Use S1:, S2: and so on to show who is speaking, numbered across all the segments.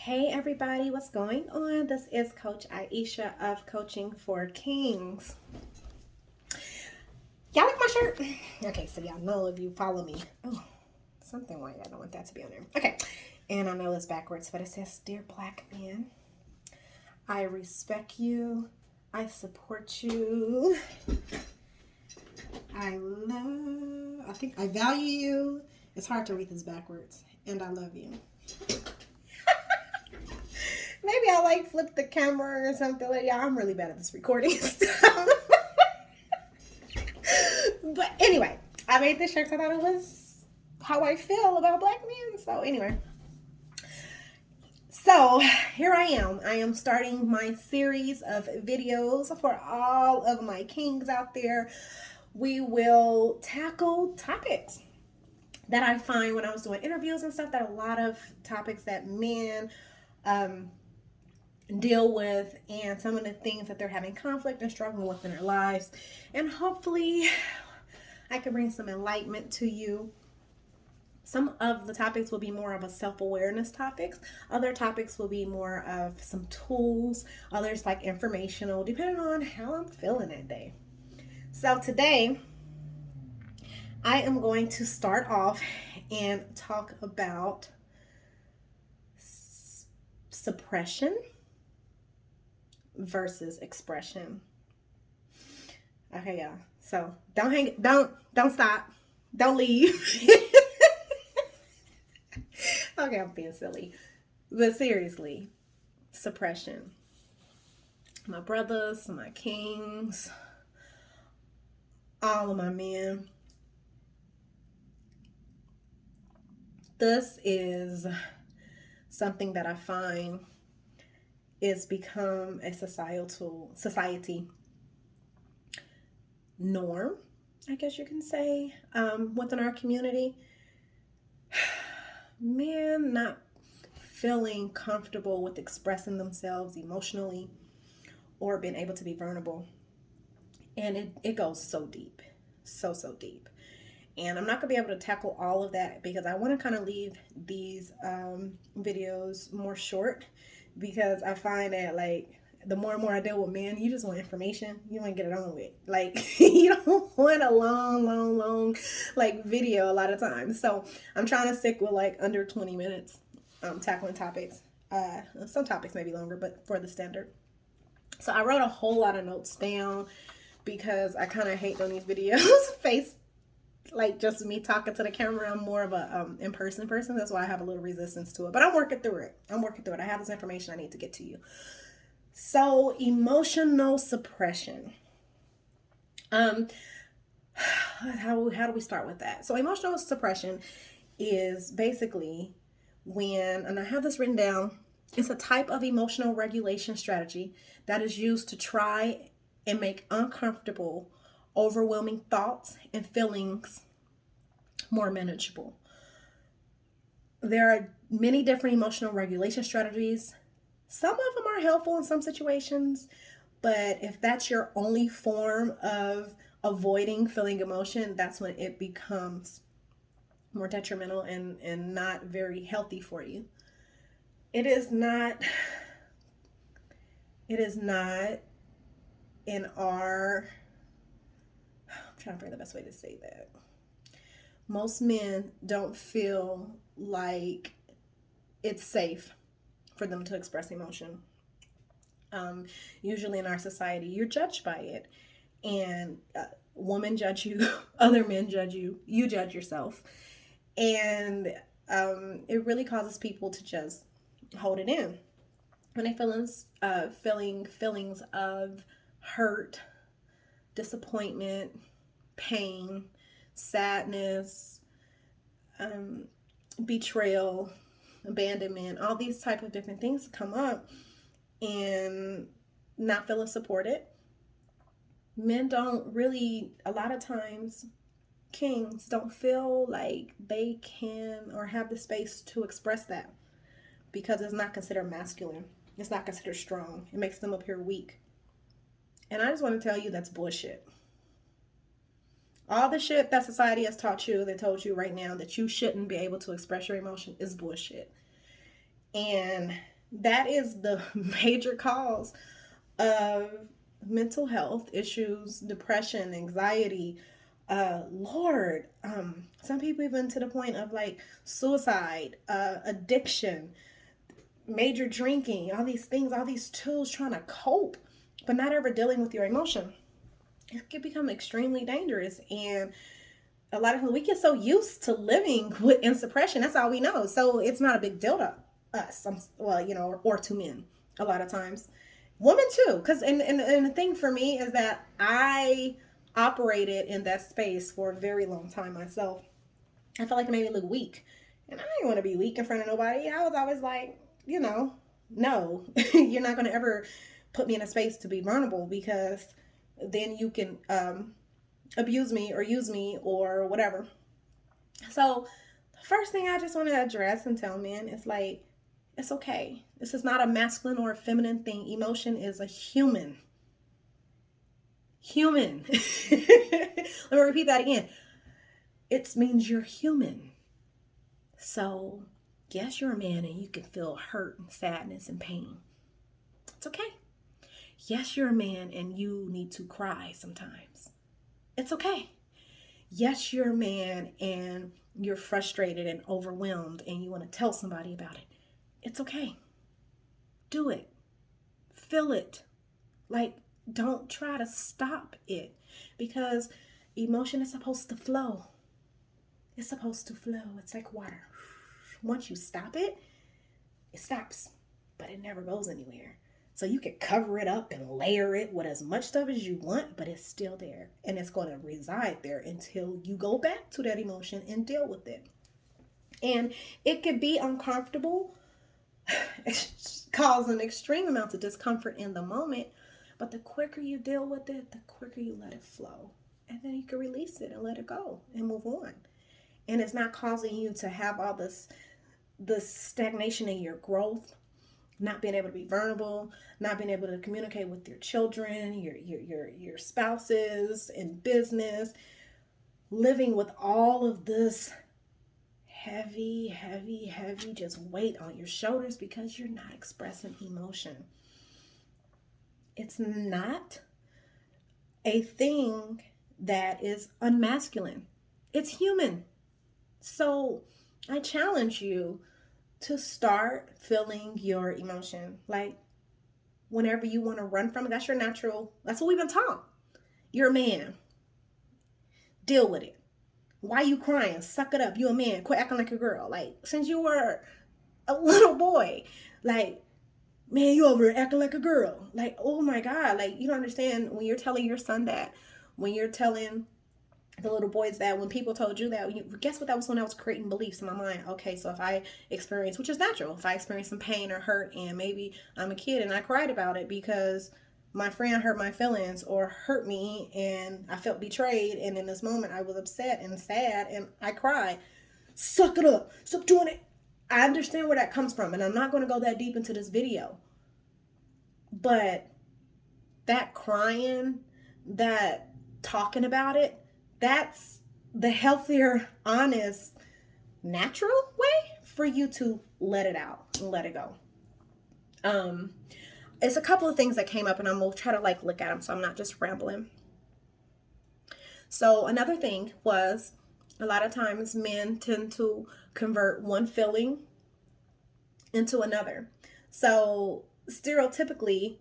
S1: Hey everybody, what's going on? This is Coach Ayesha of Coaching for Kings. Y'all like my shirt? Okay, so y'all know if you follow me. Oh, something white. I don't want that to be on there. Okay, and I know it's backwards, but it says, Dear Black men, I respect you. I support you. I think I value you. It's hard to read this backwards. And I love you. Maybe I like flip the camera or something like yeah, I'm really bad at this recording stuff. But anyway, I made this shirt because I thought it was how I feel about black men. So anyway. So here I am. I am starting my series of videos for all of my kings out there. We will tackle topics that I find when I was doing interviews and stuff, that a lot of topics that men deal with, and some of the things that they're having conflict and struggling with in their lives. And hopefully I can bring some enlightenment to you. Some of the topics will be more of a self-awareness topics. Other topics will be more of some tools. Others like informational, depending on how I'm feeling that day. So today I am going to start off and talk about suppression versus expression. Okay, y'all. So don't stop. Don't leave. Okay, I'm being silly. But seriously, suppression. My brothers, my kings, all of my men. This is something that I find is become a society norm, I guess you can say, within our community. Men not feeling comfortable with expressing themselves emotionally or being able to be vulnerable. And it goes so deep, so deep. And I'm not going to be able to tackle all of that because I want to kind of leave these videos more short, because I find that like the more and more I deal with men, you just want information. You want to get it on with. Like you don't want a long like video a lot of times. So I'm trying to stick with like under 20 minutes tackling topics. Some topics may be longer, but for the standard. So I wrote a whole lot of notes down because I kind of hate on these videos face like just me talking to the camera. I'm more of a in-person person. That's why I have a little resistance to it, but I'm working through it. I have this information I need to get to you. So emotional suppression. How do we start with that? So emotional suppression is basically when, and I have this written down, it's a type of emotional regulation strategy that is used to try and make uncomfortable, overwhelming thoughts and feelings more manageable. There are many different emotional regulation strategies. Some of them are helpful in some situations, but if that's your only form of avoiding feeling emotion, that's when it becomes more detrimental and not very healthy for you. It is not in our, I'm trying to find the best way to say that. Most men don't feel like it's safe for them to express emotion. Usually in our society, you're judged by it. And women judge you, other men judge you, you judge yourself. And it really causes people to just hold it in. When they feeling feelings of hurt, disappointment, pain, sadness, betrayal, abandonment, all these type of different things come up, and not feeling supported. Men don't really, a lot of times, kings don't feel like they can or have the space to express that because it's not considered masculine. It's not considered strong. It makes them appear weak. And I just want to tell you that's bullshit. All the shit that society has taught you, that told you right now that you shouldn't be able to express your emotion, is bullshit. And That is the major cause of mental health issues, depression, anxiety. Lord, some people even to the point of like suicide, addiction, major drinking, all these things, all these tools trying to cope, but not ever dealing with your emotion. It can become extremely dangerous. And a lot of times we get so used to living with in suppression. That's all we know. So it's not a big deal to us. Well, or to men a lot of times. Women too. Because and the thing for me is that I operated in that space for a very long time myself. I felt like it made me look weak. And I didn't want to be weak in front of nobody. I was always like, no, you're not going to ever put me in a space to be vulnerable, because then you can abuse me or use me or whatever. So, the first thing I just want to address and tell men is like, it's okay. This is not a masculine or a feminine thing. Emotion is a human. Human. Let me repeat that again. It means you're human. So, yes, you're a man and you can feel hurt and sadness and pain. It's okay. Yes, you're a man and you need to cry sometimes. It's okay. Yes, you're a man and you're frustrated and overwhelmed and you want to tell somebody about it. It's okay. Do it. Feel it. Like, don't try to stop it, because emotion is supposed to flow. It's supposed to flow. It's like water. Once you stop it, it stops, but it never goes anywhere. So you can cover it up and layer it with as much stuff as you want, but it's still there. And it's going to reside there until you go back to that emotion and deal with it. And it could be uncomfortable, cause an extreme amount of discomfort in the moment. But the quicker you deal with it, the quicker you let it flow. And then you can release it and let it go and move on. And it's not causing you to have all this stagnation in your growth, not being able to be vulnerable, not being able to communicate with your children, your spouses in business, living with all of this heavy just weight on your shoulders because you're not expressing emotion. It's not a thing that is unmasculine. It's human. So I challenge you to start feeling your emotion. Like, whenever you want to run from it, that's your natural, that's what we've been taught. You're a man. Deal with it. Why you crying? Suck it up. You a man. Quit acting like a girl. Like, since you were a little boy, like, man, you over there acting like a girl. Like, oh my God. Like, you don't understand when you're telling your son that, when you're telling the little boys that, when people told you that, guess what, that was when I was creating beliefs in my mind. Okay, so if I experience, which is natural, if I experience some pain or hurt, and maybe I'm a kid and I cried about it because my friend hurt my feelings or hurt me and I felt betrayed, and in this moment I was upset and sad and I cried. Suck it up. Stop doing it. I understand where that comes from, and I'm not going to go that deep into this video. But that crying, that talking about it, that's the healthier, honest, natural way for you to let it out and let it go. It's a couple of things that came up, and I'm gonna try to like look at them so I'm not just rambling. So another thing was, a lot of times men tend to convert one feeling into another. So stereotypically,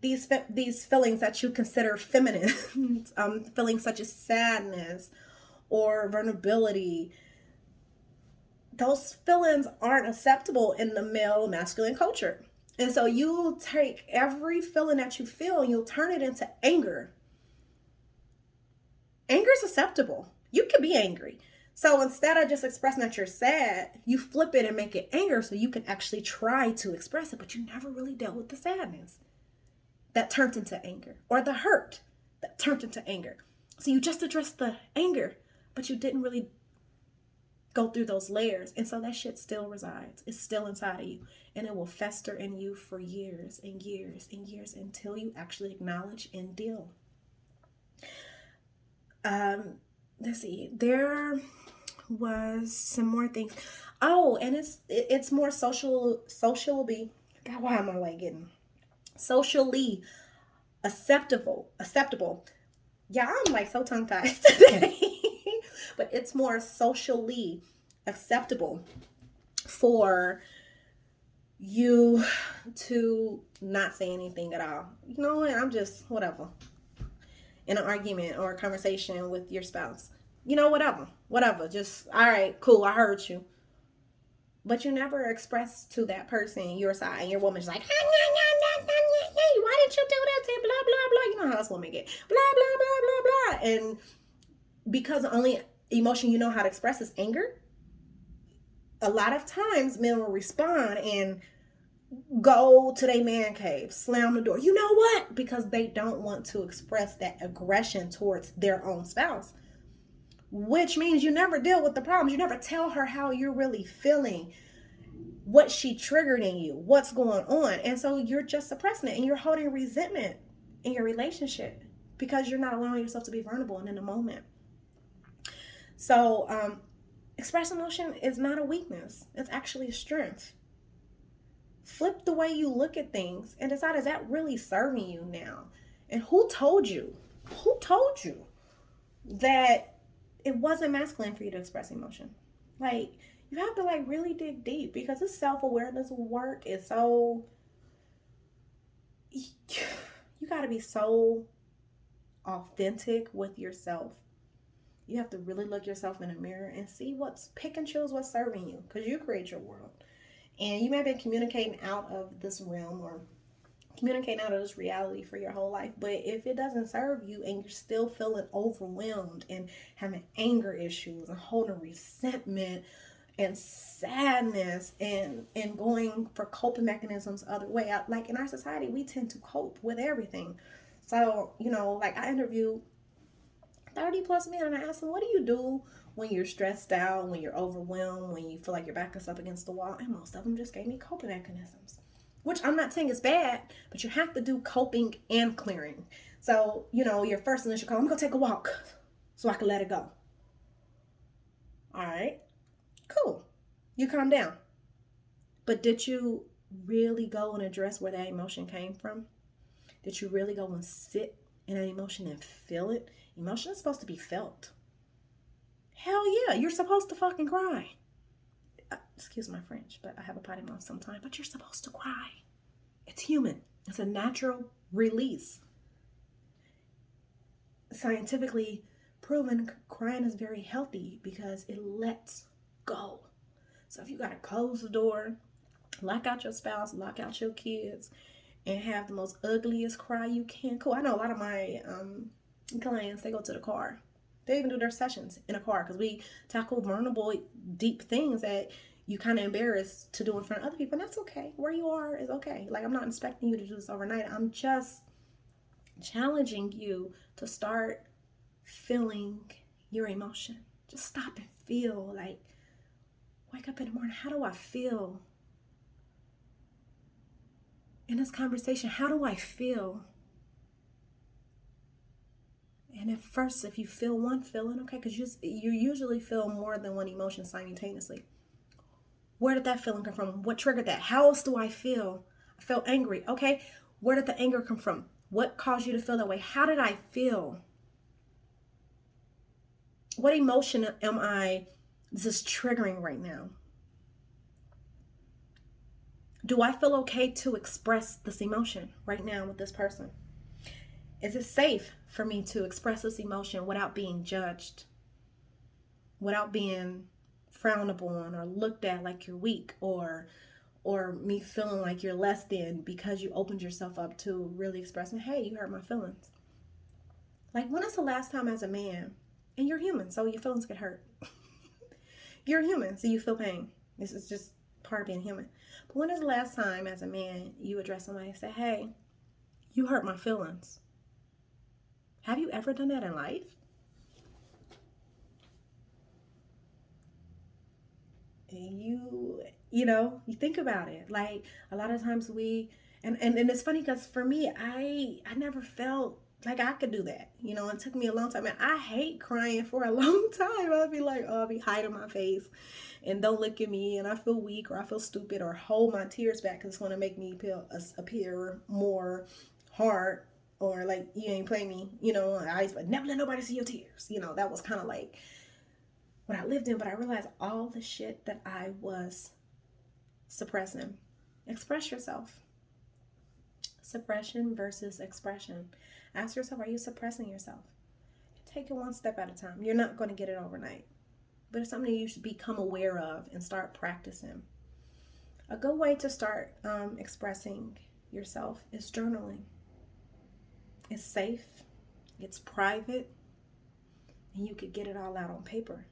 S1: these feelings that you consider feminine, feelings such as sadness or vulnerability, those feelings aren't acceptable in the male masculine culture. And so you'll take every feeling that you feel and you'll turn it into anger. Anger is acceptable. You can be angry. So instead of just expressing that you're sad, you flip it and make it anger so you can actually try to express it, but you never really dealt with the sadness that turned into anger, or the hurt that turned into anger. So you just addressed the anger, but you didn't really go through those layers. And so that shit still resides. It's still inside of you. And it will fester in you for years and years and years until you actually acknowledge and deal. Let's see. There was some more things. Oh, and it's more socially God, why am I like getting socially acceptable? Yeah, I'm like so tongue tied today. But it's more socially acceptable for you to not say anything at all. You know what? I'm just whatever. In an argument or a conversation with your spouse. You know, whatever. Just, all right, cool, I heard you. But you never express to that person your side, and your woman's like, why did you do that? Blah, blah, blah. You know how us women get. Blah, blah, blah, blah, blah. And because the only emotion you know how to express is anger, a lot of times men will respond and go to their man cave, slam the door. You know what? Because they don't want to express that aggression towards their own spouse. Which means you never deal with the problems. You never tell her how you're really feeling, what she triggered in you, what's going on. And so you're just suppressing it and you're holding resentment in your relationship because you're not allowing yourself to be vulnerable and in the moment. So express emotion is not a weakness. It's actually a strength. Flip the way you look at things and decide, is that really serving you now? And who told you that it wasn't masculine for you to express emotion? Like, you have to like really dig deep, because this self-awareness work is so, you got to be so authentic with yourself. You have to really look yourself in the mirror and see pick and choose what's serving you, because you create your world. And you may have been communicating out of this realm or communicating out of this reality for your whole life. But if it doesn't serve you and you're still feeling overwhelmed and having anger issues and holding resentment and sadness and going for coping mechanisms other way, like in our society, we tend to cope with everything. So, like I interviewed 30 plus men and I asked them, what do you do when you're stressed out, when you're overwhelmed, when you feel like your back is up against the wall? And most of them just gave me coping mechanisms, which I'm not saying is bad, but you have to do coping and clearing. So, your first initial call, I'm going to take a walk so I can let it go. All right, cool. You calm down. But did you really go and address where that emotion came from? Did you really go and sit in an emotion and feel it? Emotion is supposed to be felt. Hell yeah, you're supposed to fucking cry. Excuse my French, but I have a potty mouth sometimes. But you're supposed to cry. It's human. It's a natural release. Scientifically proven, crying is very healthy because it lets go. So if you gotta close the door, lock out your spouse, lock out your kids, and have the most ugliest cry you can, cool. I know a lot of my clients, they go to the car. They even do their sessions in a car because we tackle vulnerable, deep things that you kind of embarrassed to do in front of other people. And that's okay. Where you are is okay. Like, I'm not expecting you to do this overnight. I'm just challenging you to start feeling your emotion. Just stop and feel. Like, wake up in the morning. How do I feel? In this conversation, how do I feel? And at first, if you feel one feeling, okay, because you usually feel more than one emotion simultaneously. Where did that feeling come from? What triggered that? How else do I feel? I felt angry. Okay, where did the anger come from? What caused you to feel that way? How did I feel? What emotion am I just triggering right now? Do I feel okay to express this emotion right now with this person? Is it safe for me to express this emotion without being judged, without being frowned upon or looked at like you're weak, or me feeling like you're less than because you opened yourself up to really expressing, hey, you hurt my feelings? Like, when is the last time as a man, and you're human, so your feelings get hurt. You're human, so you feel pain. This is just part of being human. But when is the last time as a man you address somebody and say, hey, you hurt my feelings? Have you ever done that in life? You think about it. Like, a lot of times and it's funny because for me, I never felt Like, I could do that. It took me a long time. And I hate crying for a long time. I'll be like, oh, I'll be hiding my face and don't look at me. And I feel weak or I feel stupid or hold my tears back because it's going to make me appear more hard or like you ain't play me. I used to never let nobody see your tears. That was kind of like what I lived in. But I realized all the shit that I was suppressing. Express yourself. Suppression versus expression. Ask yourself, are you suppressing yourself? Take it one step at a time. You're not going to get it overnight, but it's something you should become aware of and start practicing. A good way to start expressing yourself is journaling. It's safe, it's private, and you could get it all out on paper.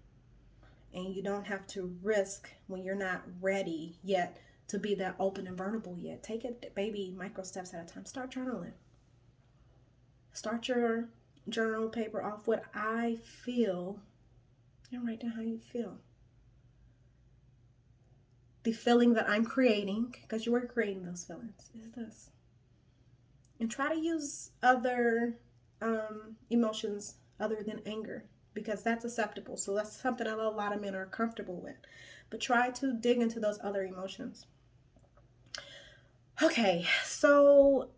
S1: And you don't have to risk when you're not ready yet to be that open and vulnerable yet. Take it baby micro steps at a time. Start journaling. Start your journal paper off what I feel and write down how you feel. The feeling that I'm creating, because you were creating those feelings, is this. And try to use other emotions other than anger, because that's acceptable. So that's something that a lot of men are comfortable with. But try to dig into those other emotions. Okay, so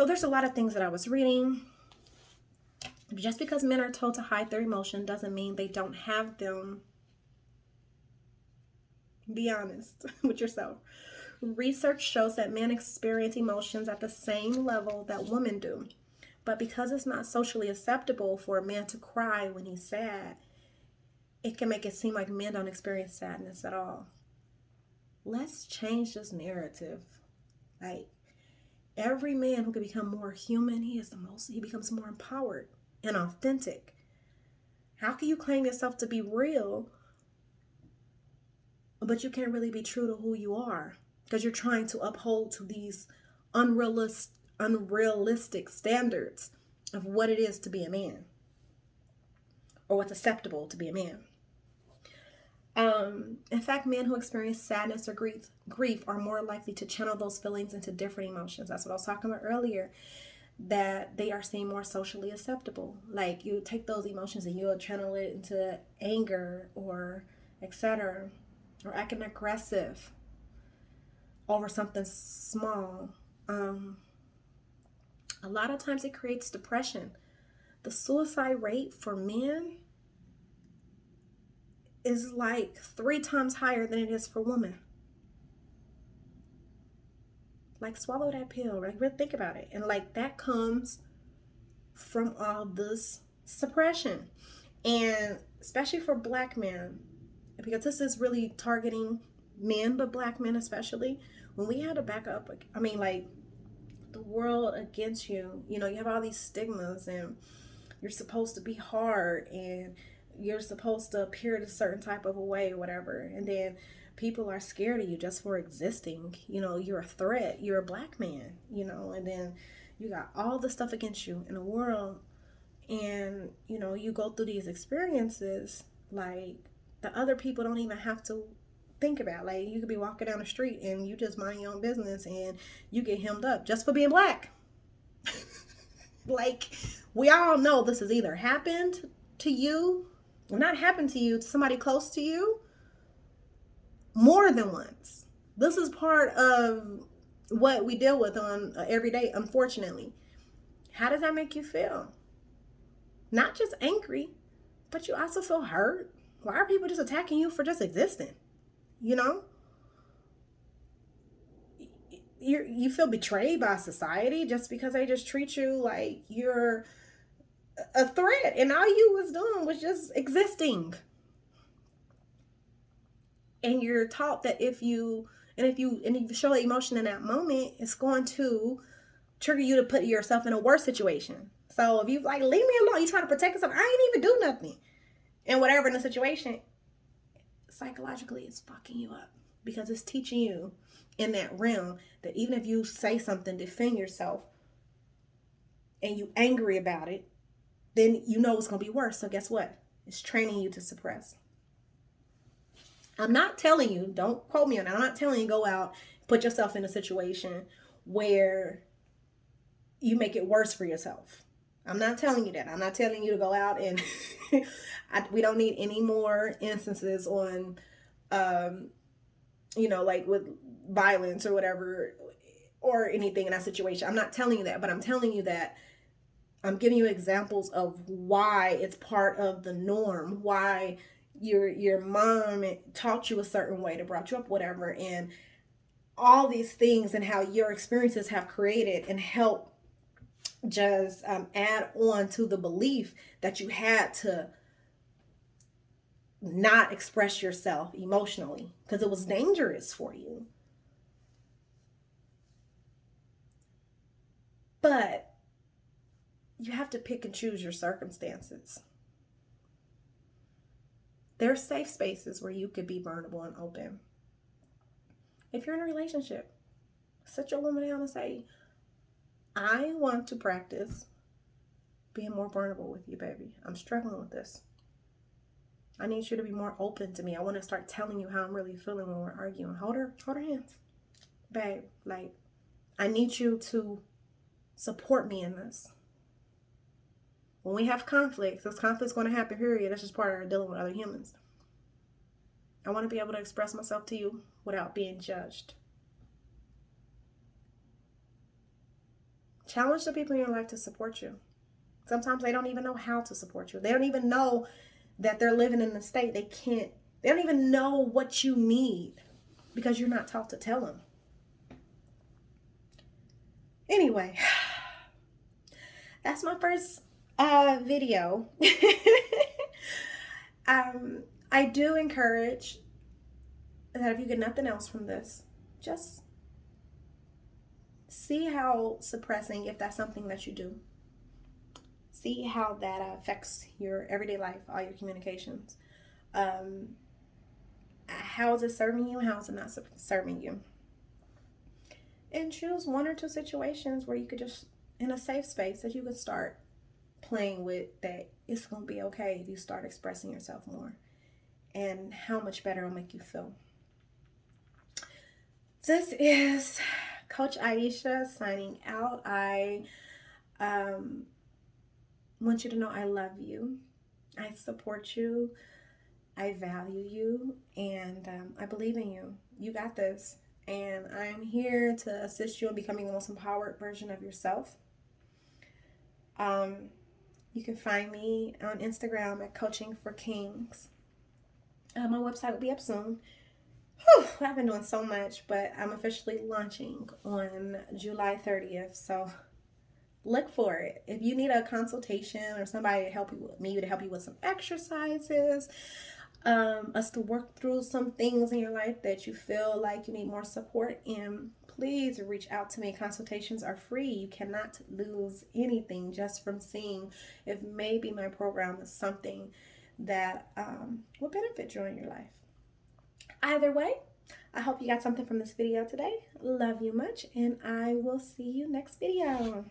S1: there's a lot of things that I was reading. Just because men are told to hide their emotion doesn't mean they don't have them. Be honest with yourself. Research shows that men experience emotions at the same level that women do. But because it's not socially acceptable for a man to cry when he's sad, it can make it seem like men don't experience sadness at all. Let's change this narrative. Like, every man who can become more human, he becomes more empowered and authentic. How can you claim yourself to be real, but you can't really be true to who you are? Because you're trying to uphold to these unrealistic standards of what it is to be a man, or what's acceptable to be a man. In fact, men who experience sadness or grief are more likely to channel those feelings into different emotions. That's what I was talking about earlier, that they are seen more socially acceptable. Like, you take those emotions and you'll channel it into anger or etc., or acting aggressive over something small. A lot of times it creates depression. The suicide rate for men is like 3 times higher than it is for women. Like, swallow that pill, right? Really think about it. And like, that comes from all this suppression. And especially for black men, because this is really targeting men, but black men especially, when we had to back up, like the world against you, you have all these stigmas, and you're supposed to be hard, and you're supposed to appear a certain type of a way or whatever. And then people are scared of you just for existing. You're a threat. You're a black man, and then you got all the stuff against you in the world. And, you go through these experiences like the other people don't even have to think about. Like, you could be walking down the street and you just mind your own business and you get hemmed up just for being black. Like, we all know this has either happened to you, or not happened to you, to somebody close to you, more than once. This is part of what we deal with on every day, unfortunately. How does that make you feel? Not just angry, but you also feel hurt. Why are people just attacking you for just existing? You feel betrayed by society just because they just treat you like you're a threat, and all you was doing was just existing. And you're taught that if you show emotion in that moment, it's going to trigger you to put yourself in a worse situation. So if you like, leave me alone, you trying to protect yourself, I ain't even do nothing, and whatever in the situation, psychologically it's fucking you up, because it's teaching you in that realm that even if you say something, defend yourself, and you angry about it, then it's going to be worse. So guess what? It's training you to suppress. I'm not telling you, don't quote me on that, I'm not telling you go out, put yourself in a situation where you make it worse for yourself. I'm not telling you that. I'm not telling you to go out and we don't need any more instances on, like with violence or whatever, or anything in that situation. I'm not telling you that, but I'm telling you that I'm giving you examples of why it's part of the norm, why your mom taught you a certain way, to brought you up, whatever, and all these things, and how your experiences have created and helped just add on to the belief that you had to not express yourself emotionally because it was dangerous for you. But you have to pick and choose your circumstances. There are safe spaces where you could be vulnerable and open. If you're in a relationship, sit your woman down and say, I want to practice being more vulnerable with you, baby. I'm struggling with this. I need you to be more open to me. I want to start telling you how I'm really feeling when we're arguing. Hold her hands. Babe, like, I need you to support me in this. When we have conflicts, this conflict's going to happen, period. That's just part of dealing with other humans. I want to be able to express myself to you without being judged. Challenge the people in your life to support you. Sometimes they don't even know how to support you. They don't even know that they're living in a state they don't even know what you need because you're not taught to tell them. Anyway, that's my first video. I do encourage that if you get nothing else from this, just see how suppressing, if that's something that you do, see how that affects your everyday life, all your communications. How is it serving you? How is it not serving you? And choose one or two situations where you could just, in a safe space, that you could start playing with, that it's going to be okay if you start expressing yourself more, and how much better it'll make you feel. This is Coach Ayesha signing out. I want you to know I love you. I support you. I value you. And I believe in you. You got this. And I'm here to assist you in becoming the most empowered version of yourself. You can find me on Instagram at Coaching for Kings. My website will be up soon. I've been doing so much, but I'm officially launching on July 30th. So look for it. If you need a consultation or somebody to help you with some exercises, us to work through some things in your life that you feel like you need more support in, please reach out to me. Consultations are free. You cannot lose anything just from seeing if maybe my program is something that will benefit you in your life. Either way, I hope you got something from this video today. Love you much, and I will see you next video.